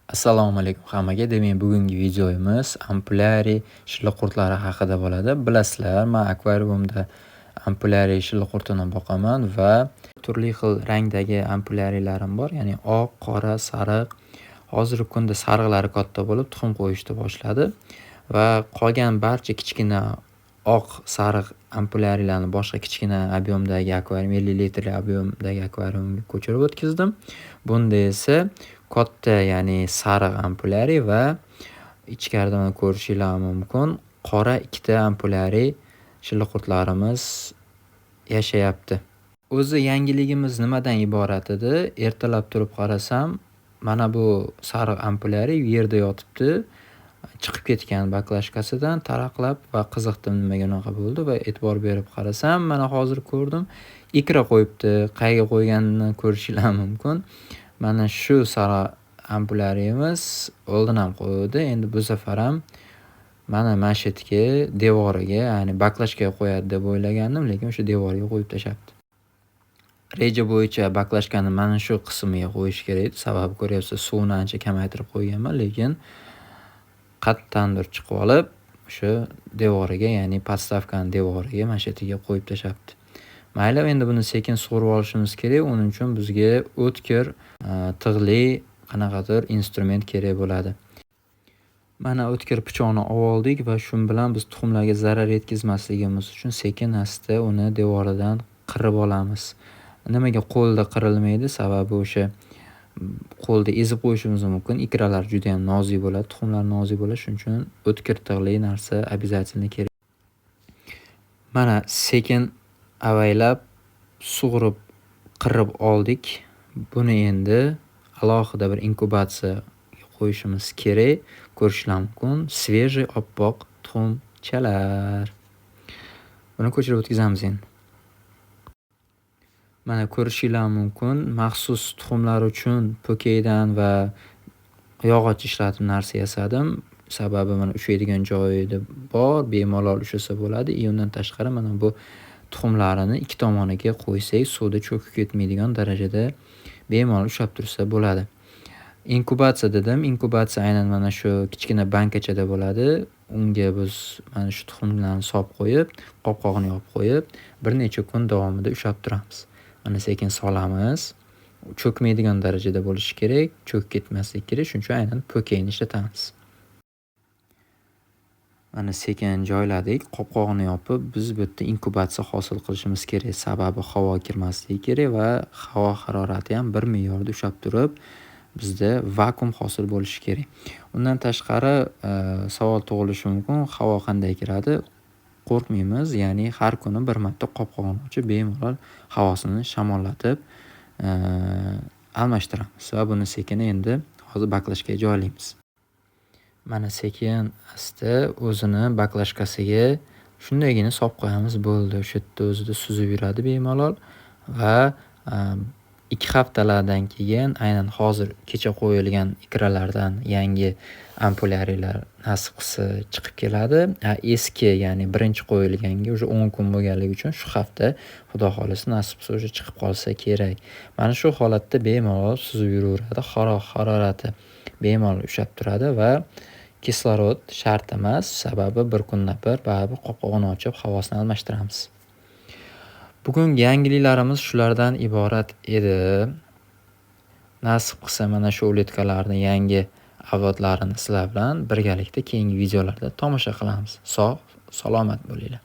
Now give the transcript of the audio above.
Assalomu alaykum hammaga. Demak, bugungi videomiz ampulyariy shilliqurtlari haqida bo'ladi. Bilasizlar, men akvariumda ampulyariy shilliqurtini boqaman va turli xil rangdagi ampulyariylarim bor, ya'ni oq, qora, sariq. Hozirgi kunda sariqlari katta bo'lib, tuxum qo'yishni boshladi va qolgan barcha kichkina oq, sariq ampulyariylarni boshqa kichkina ob'yomdagi akvarium, 50 litrli ob'yomdagi akvariumga ko'chirib o'tkazdim. Bunda esa katta, ya'ni sariq ampulyariy va ichkaridan ko'rishingiz mumkin, qora ikkita ampulyariy shilliqurtlarimiz yashayapti. O'zi yangiligimiz nimadan iborat edi? Ertalab turib qarasam, mana bu sariq ampulyariy yerda yotibdi. Chiqib ketgan baklashkasidan taraqlab va qiziqdim nimaga unaqa bo'ldi va e'tibor berib qarasam, mana hozir ko'rdim, ikra qo'yibdi. Qayerga qo'yganini ko'rishingiz mumkin. Mana shu sariq ampulyariyimiz oldin ham qo'ydi. Endi bu safar ham mana shu yerga devoriga, ya'ni baklashkaga qo'yadi deb o'ylagandim, lekin o'sha devoriga qo'yib tashlabdi. Reja bo'yicha baklashkani mana shu qismiga qo'yish kerak edi. Sababi ko'ryapsiz, suvni ancha kamaytirib qo'yganman, lekin qattandir chiqib olib, o'sha devoriga, ya'ni podstavkani devoriga mana shu yerga qo'yib tashlabdi. Mayli, endi buni sekin sug'urib olishimiz kerak. Uning uchun bizga o'tkir, tig'li qanaqadir instrument kerak bo'ladi. Mana o'tkir pichoqni oldik va shu bilan biz tuxumlarga zarar yetkazmasligimiz uchun sekin asta uni devoridan qirib olamiz. Nimaga qo'lda qirilmaydi? Sababi o'sha qo'lda ezib qo'yishimiz mumkin. Ikralar juda ham nozik bo'ladi, tuxumlar nozik bo'ladi, shuning uchun o'tkir tig'li narsa обязательно kerak. Mana sekin avaylab sug'urib qirib oldik. Buni endi alohida bir inkubatsiyaga qo'yishimiz kerak. Ko'rishingiz mumkin, svejiy oppoq tuxumchalar. Buni ko'chirib o'tkazamiz endi. Mana ko'rishingiz mumkin, maxsus tuxumlar uchun po'kaydan va yog'och ishlatib narsa yasadim. Sababi mana ushlaydigan joyida bor, bemalol ushasa bo'ladi. Undan tashqari mana bu tuxumlarini ikki tomoniga qo'ysak, suvda cho'kib ketmaydigan darajada bemalol ushlab tursa bo'ladi. Inkubatsiya dedim. Inkubatsiya aynan mana shu kichkina bankachada bo'ladi. Unga biz mana shu tuxumlarni solib qo'yib, qopqog'ini yopib qo'yib, bir necha kun davomida ushlab turamiz. Mana sekin solamiz. Cho'kmaydigan darajada bo'lishi kerak, cho'kib ketmasligi kerak. Shuning uchun aynan po'kayni ishlatamiz. Mana sekin joyladik, qopqog'ini yopib, biz bu yerda inkubatsiya hosil qilishimiz kerak. Sababi havo kirmasligi kerak va havo harorati ham bir me'yorda ushlab turib, bizda vakuum hosil bo'lishi kerak. Undan tashqari savol tug'ilishi mumkin, havo qanday kiradi? Qo'rqmaymiz, ya'ni har kuni bir marta qopqog'ini ochib, bemalol havosini shamollatib almashtiramiz va buni sekin endi hozir baklashkaga joylaymiz. Mana sekin asta o'zini baklashkasiga shundaygina solib qo'yamiz, bo'ldi. O'sha yerda o'zida suzib yuradi bemalol va 2 haftalardan keyin aynan hozir kecha qo'yilgan ikralardan yangi ampulyariylar nasib qilsa chiqib keladi. Eski, ya'ni birinchi qo'yilganga o'sha 10 kun bo'lganligi uchun shu hafta xudo xolisa nasib qilsa o'sha chiqib qolsa kerak. Mana shu holatda bemalol suzib yuraveradi. Harorati bemalol ushlab turadi va kislorod shart emas, sababi bir kundan bir baribir qopqog'ini ochib havosini almashtiramiz. Bugungi yangiliklarimiz shulardan iborat edi. Nasib qilsa mana shu uletkalarni yangi avlodlarini sizlar bilan birgalikda keyingi videolarda tomosha qilamiz. Sog', salomat bo'linglar.